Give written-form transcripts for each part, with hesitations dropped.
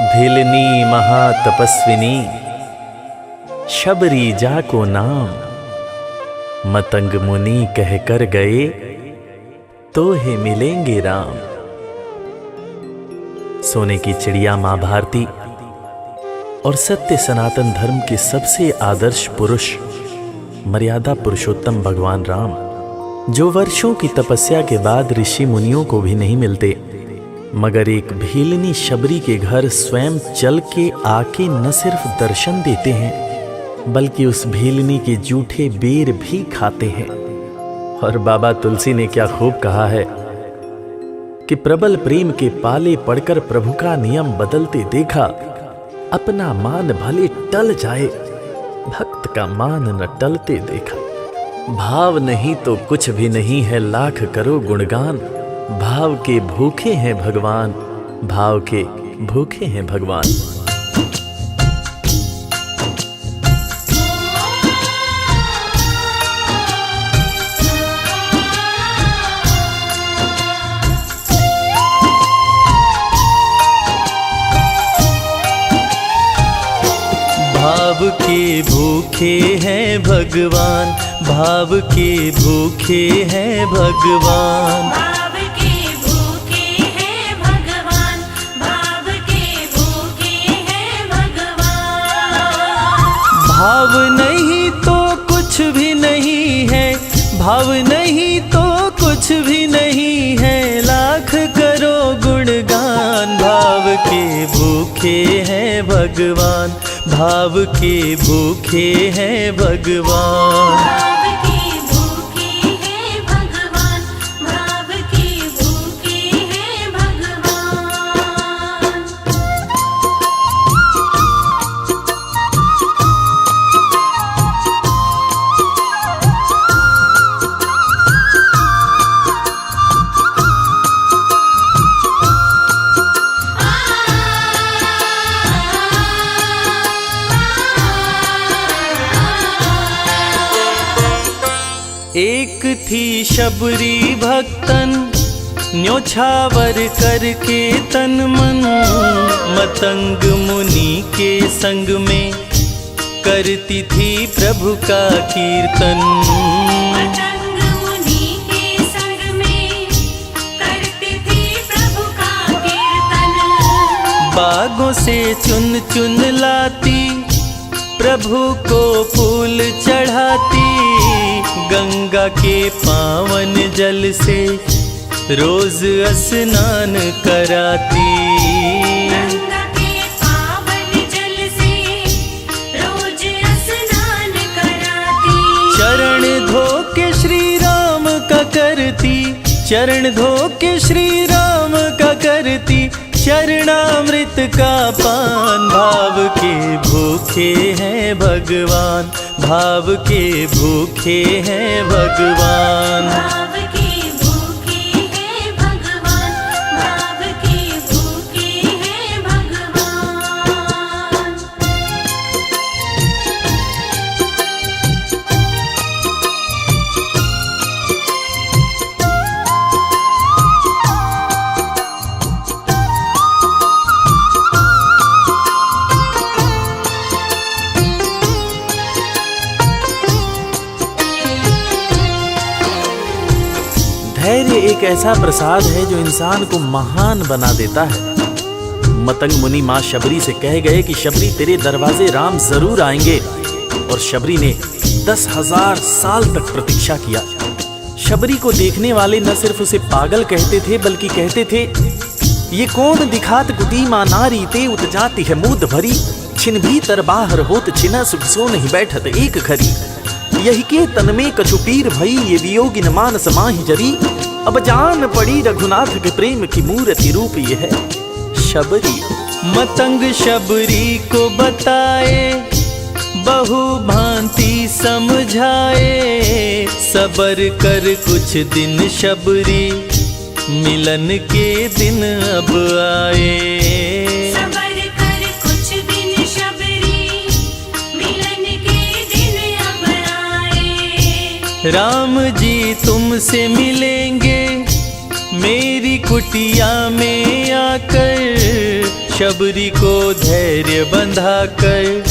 भिलनी महातपस्विनी शबरी जा को नाम, मतंग मुनि कह कर गए तो हे मिलेंगे राम। सोने की चिड़िया मां भारती और सत्य सनातन धर्म के सबसे आदर्श पुरुष मर्यादा पुरुषोत्तम भगवान राम, जो वर्षों की तपस्या के बाद ऋषि मुनियों को भी नहीं मिलते, मगर एक भीलनी शबरी के घर स्वयं चल के आके न सिर्फ दर्शन देते हैं बल्कि उस भीलनी के जूठे बेर भी खाते हैं। और बाबा तुलसी ने क्या खूब कहा है कि प्रबल प्रेम के पाले पड़कर प्रभु का नियम बदलते देखा, अपना मान भले टल जाए भक्त का मान न टलते देखा। भाव नहीं तो कुछ भी नहीं है, लाख करो गुणगान, भाव के भूखे हैं भगवान, भाव के भूखे हैं भगवान। भाव के भूखे हैं भगवान, भाव के भूखे हैं भगवान, भाव के भूखे हैं भगवान, भाव के भूखे हैं भगवान। भाव नहीं तो कुछ भी नहीं है, भाव नहीं तो कुछ भी नहीं है, लाख करो गुणगान। भाव के भूखे हैं भगवान, भाव के भूखे हैं भगवान। भाव के भूखे हैं भगवान, भाव के भूखे हैं भगवान। एक थी शबरी भक्तन, न्योछावर करके तन मन, मतंग मुनि के संग में करती थी प्रभु का कीर्तन। मतंग मुनि के संग में करती थी प्रभु का कीर्तन। बागों से चुन चुन लाती, प्रभु को फूल चढ़ाती, गंगा के पावन जल से रोज स्नान कराती। गंगा के पावन जल से रोज स्नान कराती। चरण धो के श्री राम का करती, चरण धो के श्री राम का करती, चरणामृत का पान। भाव के भूखे हैं भगवान, भाव के भूखे हैं भगवान। भाव के भूखे हैं भगवान, भाव के भूखे हैं भगवान। धैर्य एक ऐसा प्रसाद है जो इंसान को महान बना देता है। मतंग मुनि मां शबरी से कह गए कि शबरी तेरे दरवाजे राम जरूर आएंगे, और शबरी ने 10,000 साल तक प्रतीक्षा किया। शबरी को देखने वाले न सिर्फ उसे पागल कहते थे बल्कि कहते थे, ये कौन दिखात कुटी मां नारी ते उतजाती है मूद भरी, छिन भीतर बाहर होत छिना सुख सो नहीं बैठत एक घड़ी, यही के तन में कछुपीर भई ये वियोगिन मानस माहि जरी, अब जान पड़ी रघुनाथ के प्रेम की मूर्ति रूप ये है शबरी। मतंग शबरी को बताए, बहु भांति समझाए, सबर कर कुछ दिन शबरी, मिलन के दिन अब आए। सबर कर कुछ दिन शबरी, मिलन के दिन अब आए। राम जी तुमसे मिलेंगे मेरी कुटिया में आकर, शबरी को धैर्य बंधा कर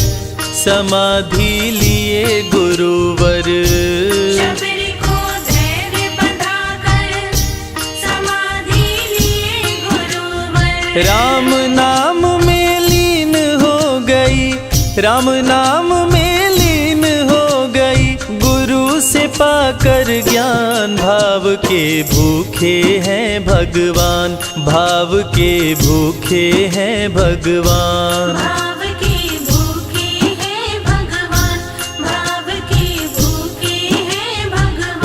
समाधि लिए गुरुवर। शबरी को धैर्य बंधाकर समाधि लिए गुरुवर। राम नाम में लीन हो गई, राम नाम में लीन हो गई, गुरु से पाकर ज्ञान। भाव के भूखे हैं भगवान, भाव के भूखे हैं भगवान। भाव के भूखे हैं भगवान, भाव के भूखे हैं भगवान।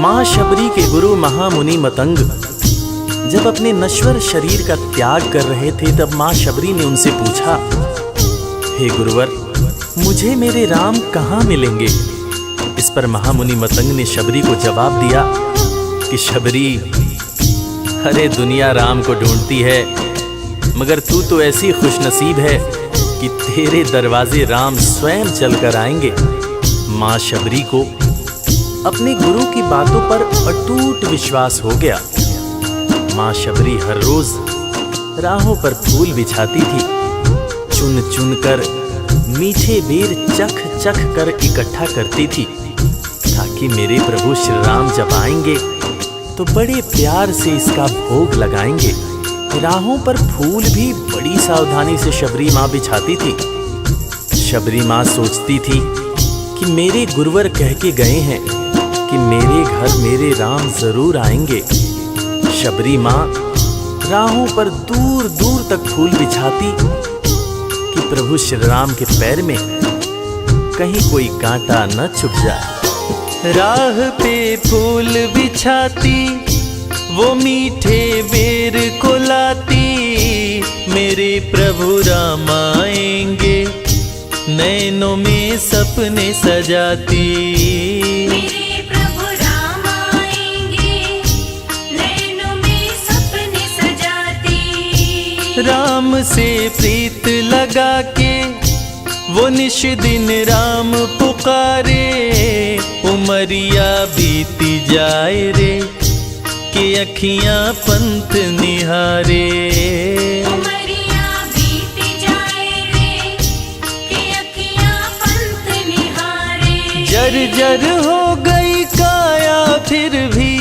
माँ शबरी के गुरु महामुनि मतंग जब अपने नश्वर शरीर का त्याग कर रहे थे, तब माँ शबरी ने उनसे पूछा, हे गुरुवर, मुझे मेरे राम कहाँ मिलेंगे? इस पर महामुनि मतंग ने शबरी को जवाब दिया कि शबरी, अरे दुनिया राम को ढूंढती है, मगर तू तो ऐसी खुशनसीब है कि तेरे दरवाजे राम स्वयं चलकर आएंगे। माँ शबरी को अपने गुरु की बातों पर अटूट विश्वास हो गया। माँ शबरी हर रोज राहों पर फूल बिछाती थी, चुन चुन कर मीठे बेर चख चख कर इकट्ठा करती थी, ताकि मेरे प्रभु श्री राम जब आएंगे तो बड़े प्यार से इसका भोग लगाएंगे। राहों पर फूल भी बड़ी सावधानी से शबरी माँ बिछाती थी। शबरी माँ सोचती थी कि मेरे गुरुवर कह के गए हैं कि मेरे घर मेरे राम जरूर आएंगे। शबरी माँ राहों पर दूर दूर तक फूल बिछाती कि प्रभु श्री राम के पैर में कहीं कोई कांटा न चुभ जाए। राह पे फूल बिछाती, वो मीठे बेर को लाती, मेरे प्रभु राम आएंगे, नैनों में सपने सजाती। मेरे प्रभु राम आएंगे, नैनों में सपने सजाती। राम से प्रीत लगा के वो निश दिन राम पुकारे, उमरिया बीती जाए रे कि अखियां पंथ निहारे। उमरिया बीती जाए रे कि अखियां पंथ निहारे। जर्जर हो गई काया फिर भी,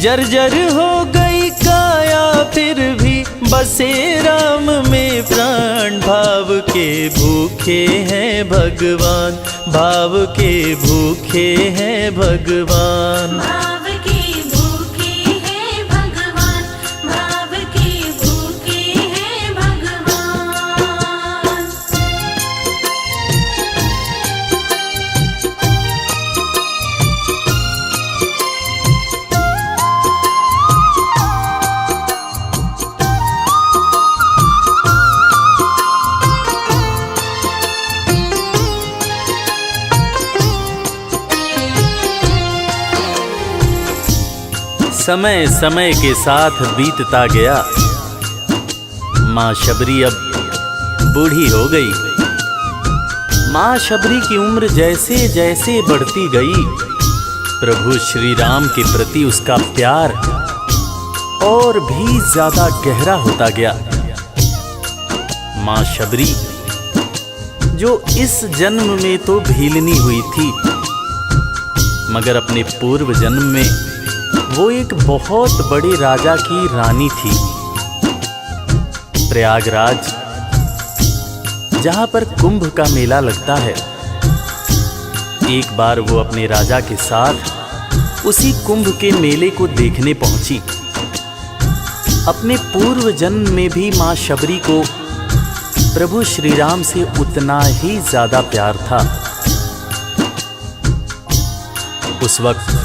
जर्जर हो गई काया फिर भी, बसे राम में प्राण। भाव के भूखे हैं भगवान, भाव के भूखे हैं भगवान। भाव के भूखे हैं भगवान, भाव के भूखे हैं भगवान। समय समय के साथ बीतता गया। माँ शबरी अब बूढ़ी हो गई। माँ शबरी की उम्र जैसे जैसे बढ़ती गई, प्रभु श्री राम के प्रति उसका प्यार और भी ज्यादा गहरा होता गया। माँ शबरी जो इस जन्म में तो भीलनी हुई थी, मगर अपने पूर्व जन्म में वो एक बहुत बड़े राजा की रानी थी। प्रयागराज, जहां पर कुंभ का मेला लगता है, एक बार वो अपने राजा के साथ उसी कुंभ के मेले को देखने पहुंची। अपने पूर्व जन्म में भी मां शबरी को प्रभु श्री राम से उतना ही ज्यादा प्यार था। उस वक्त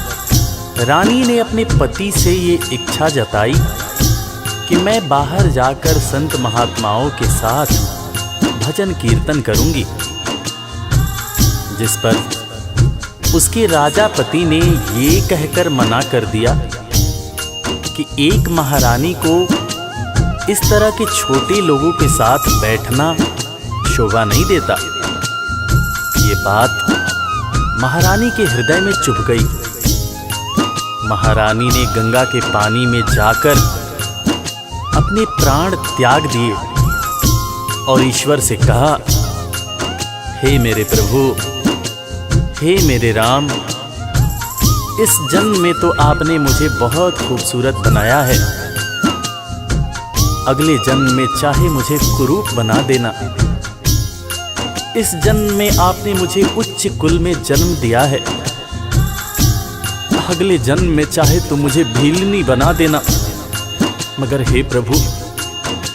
रानी ने अपने पति से ये इच्छा जताई कि मैं बाहर जाकर संत महात्माओं के साथ भजन कीर्तन करूंगी, जिस पर उसके राजा पति ने ये कहकर मना कर दिया कि एक महारानी को इस तरह के छोटे लोगों के साथ बैठना शोभा नहीं देता। ये बात महारानी के हृदय में चुभ गई। महारानी ने गंगा के पानी में जाकर अपने प्राण त्याग दिए और ईश्वर से कहा, हे मेरे प्रभु, हे मेरे राम, इस जन्म में तो आपने मुझे बहुत खूबसूरत बनाया है, अगले जन्म में चाहे मुझे कुरूप बना देना। इस जन्म में आपने मुझे उच्च कुल में जन्म दिया है, अगले जन्म में चाहे तो मुझे भीलनी बना देना, मगर हे प्रभु,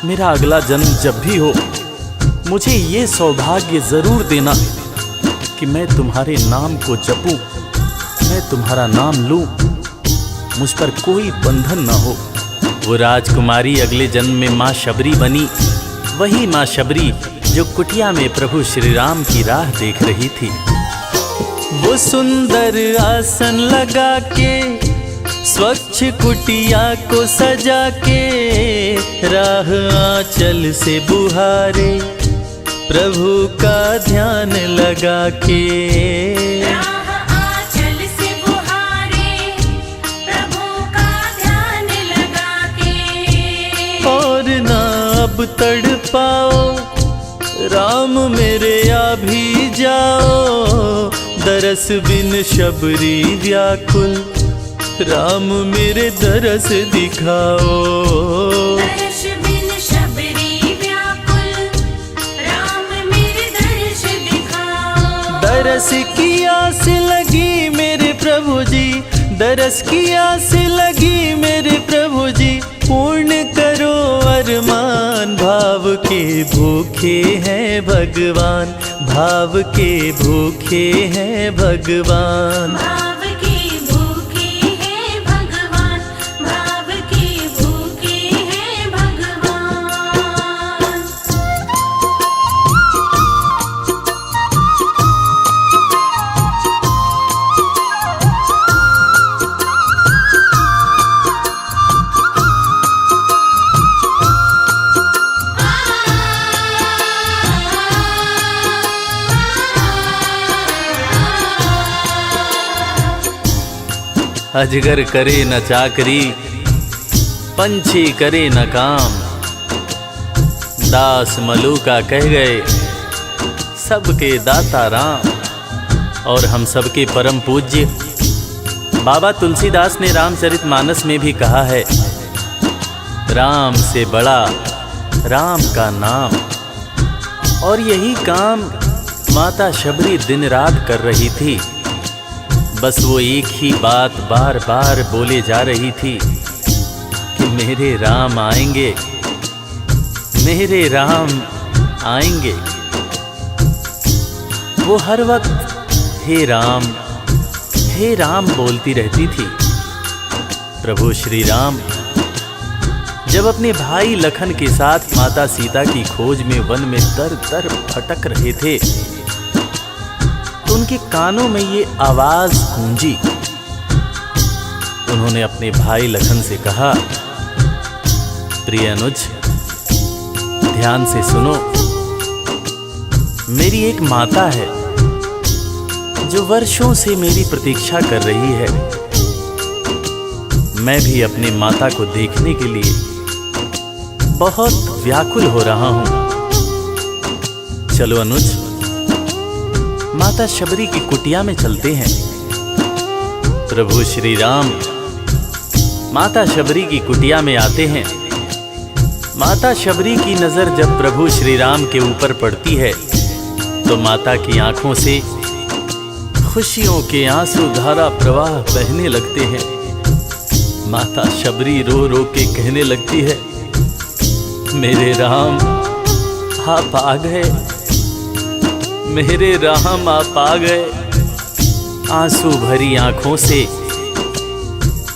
मेरा अगला जन्म जब भी हो मुझे ये सौभाग्य जरूर देना कि मैं तुम्हारे नाम को जपूं, मैं तुम्हारा नाम लूं, मुझ पर कोई बंधन न हो। वो राजकुमारी अगले जन्म में माँ शबरी बनी, वही माँ शबरी जो कुटिया में प्रभु श्री राम की राह देख रही थी। वो सुंदर आसन लगा के स्वच्छ कुटिया को सजा के राह आंचल से बुहारे प्रभु का ध्यान लगा के। राह आंचल से बुहारे प्रभु का ध्यान लगा के। और ना अब तड़पाओ राम मेरे, आ भी जाओ दरस बिन शबरी व्याकुल, राम मेरे दरस दिखाओ। दर्श बिन शबरी व्याकुल, राम मेरे दर्श दिखाओ। दरस की आस लगी मेरे प्रभु जी, दरस की आस लगी मेरे प्रभु जी, पूर्ण करो अरमान। भाव के भूखे हैं भगवान, भाव के भूखे हैं भगवान। भाव के भूखे हैं भगवान, भाव के भूखे हैं भगवान। अजगर करे न चाकरी, पंछी करे न काम, दास मलूका कह गए सबके दाता राम। और हम सबके परम पूज्य बाबा तुलसीदास ने रामचरितमानस में भी कहा है, राम से बड़ा राम का नाम। और यही काम माता शबरी दिन रात कर रही थी। बस वो एक ही बात बार बार बोले जा रही थी कि मेरे राम आएंगे, मेरे राम आएंगे। वो हर वक्त हे राम बोलती रहती थी। प्रभु श्री राम जब अपने भाई लखन के साथ माता सीता की खोज में वन में दर दर भटक रहे थे तो उनके कानों में ये आवाज गूंजी। उन्होंने अपने भाई लखन से कहा, प्रिय अनुज, ध्यान से सुनो। मेरी एक माता है जो वर्षों से मेरी प्रतीक्षा कर रही है। मैं भी अपनी माता को देखने के लिए बहुत व्याकुल हो रहा हूं। चलो अनुज, माता शबरी की कुटिया में चलते हैं। प्रभु श्री राम माता शबरी की कुटिया में आते हैं। माता शबरी की नजर जब प्रभु श्री राम के ऊपर पड़ती है तो माता की आंखों से खुशियों के आंसू धारा प्रवाह बहने लगते हैं। माता शबरी रो रो के कहने लगती है, मेरे राम आप आ गए, मेरे राम आप आ गए। आंसू भरी आंखों से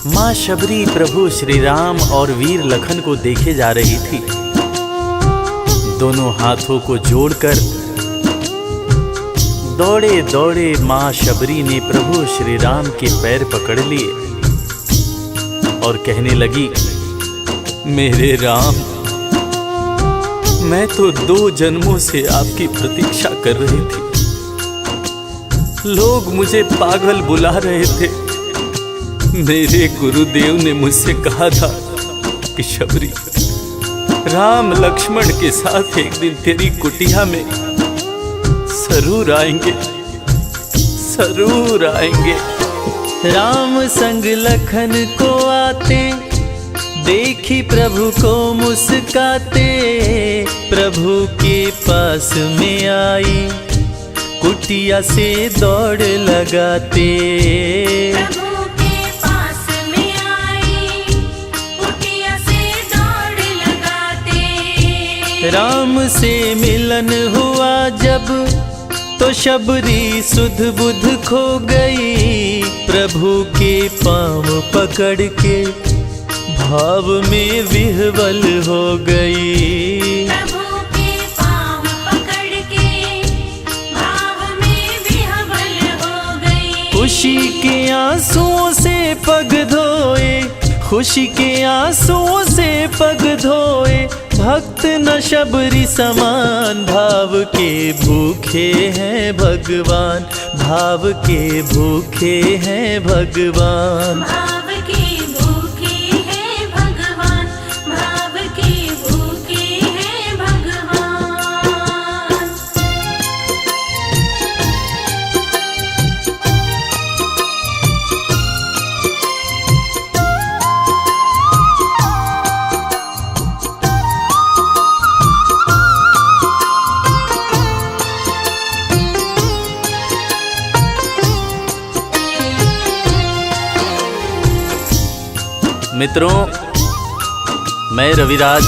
माँ शबरी प्रभु श्री राम और वीर लखन को देखे जा रही थी। दोनों हाथों को जोड़कर दौड़े दौड़े माँ शबरी ने प्रभु श्री राम के पैर पकड़ लिए और कहने लगी, मेरे राम, मैं तो 2 जन्मों से आपकी प्रतीक्षा कर रही थी। लोग मुझे पागल बुला रहे थे। मेरे गुरुदेव ने मुझसे कहा था कि शबरी, राम लक्ष्मण के साथ एक दिन तेरी कुटिया में जरूर आएंगे, जरूर आएंगे। राम संग लखन को आते, देखी प्रभु को मुस्काते, प्रभु के पास में आई, कुटिया से दौड़ लगाते। प्रभु के पास में आई, कुटिया से दौड़ लगाते। राम से मिलन हुआ जब, तो शबरी सुध बुध खो गई, प्रभु के पाँव पकड़ के भाव में विह्वल हो गई। प्रभु के पाँव पकड़ के भाव में विह्वल हो गई। खुशी के आंसुओं से पग धोए, खुशी के आंसुओं से पग धोए, भक्त न शबरी समान, भाव के भूखे हैं भगवान, भाव के भूखे हैं भगवान। भाव के भूखे हैं भगवान, भाव के भूखे हैं भगवान। मित्रों, मैं रविराज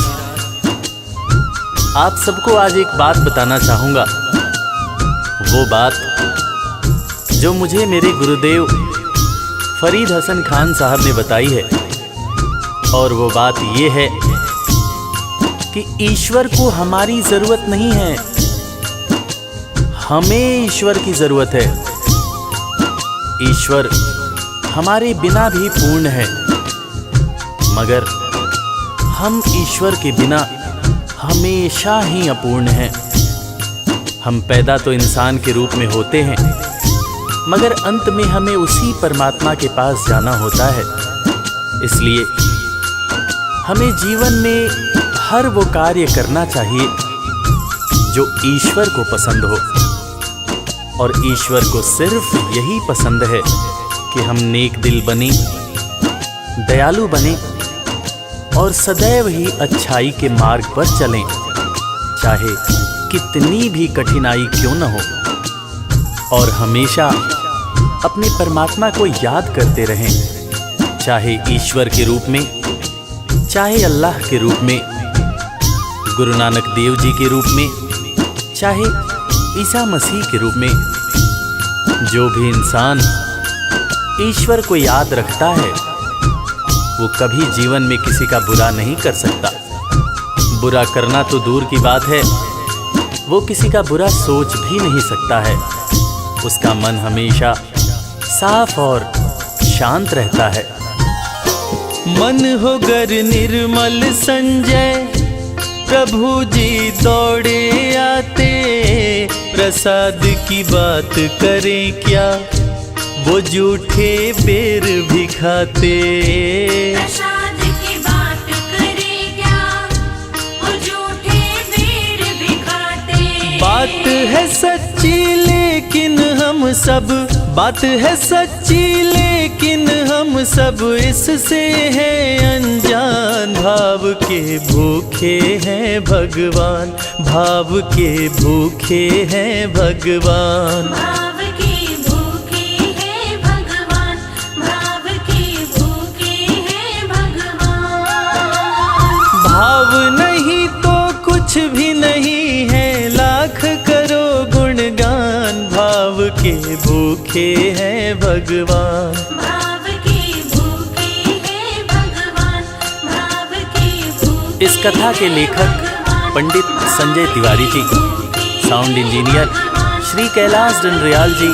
आप सबको आज एक बात बताना चाहूँगा। वो बात जो मुझे मेरे गुरुदेव फरीद हसन खान साहब ने बताई है। और वो बात ये है कि ईश्वर को हमारी ज़रूरत नहीं है, हमें ईश्वर की ज़रूरत है। ईश्वर हमारे बिना भी पूर्ण है, मगर हम ईश्वर के बिना हमेशा ही अपूर्ण हैं। हम पैदा तो इंसान के रूप में होते हैं, मगर अंत में हमें उसी परमात्मा के पास जाना होता है। इसलिए हमें जीवन में हर वो कार्य करना चाहिए जो ईश्वर को पसंद हो। और ईश्वर को सिर्फ यही पसंद है कि हम नेक दिल बने, दयालु बने और सदैव ही अच्छाई के मार्ग पर चलें, चाहे कितनी भी कठिनाई क्यों न हो। और हमेशा अपने परमात्मा को याद करते रहें, चाहे ईश्वर के रूप में, चाहे अल्लाह के रूप में, गुरु नानक देव जी के रूप में, चाहे ईसा मसीह के रूप में। जो भी इंसान ईश्वर को याद रखता है वो कभी जीवन में किसी का बुरा नहीं कर सकता। बुरा करना तो दूर की बात है, वो किसी का बुरा सोच भी नहीं सकता है। उसका मन हमेशा साफ और शांत रहता है। मन हो गर निर्मल संजय, प्रभु जी दौड़े आते, प्रसाद की बात करें क्या, वो जूठे बेर भी खाते। प्रसाद की बात करें क्या, वो झूठे बेर भी खाते। बात है सच्ची लेकिन हम सब, बात है सच्ची लेकिन हम सब इससे हैं अनजान। भाव के भूखे हैं भगवान, भाव के भूखे हैं भगवान। भाव के भूखे हैं भगवान, भाव के भूखे हैं भगवान। भाव नहीं तो कुछ भी नहीं है, लाख करो गुणगान। भाव के भूखे हैं भगवान। भाव के भूखे हैं भगवान, भाव के भूखे। इस कथा के लेखक पंडित संजय तिवारी जी, साउंड इंजीनियर श्री कैलाश डंडरियाल जी,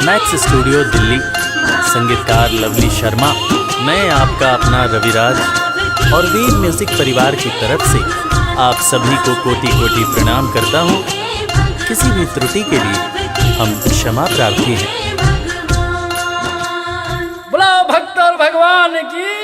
मैक्स स्टूडियो दिल्ली, संगीतकार लवली शर्मा, मैं आपका अपना रविराज और वीर म्यूजिक परिवार की तरफ से आप सभी को कोटि कोटि प्रणाम करता हूँ। किसी भी त्रुटि के लिए हम क्षमा प्रार्थी हैं। बोला भक्त और भगवान की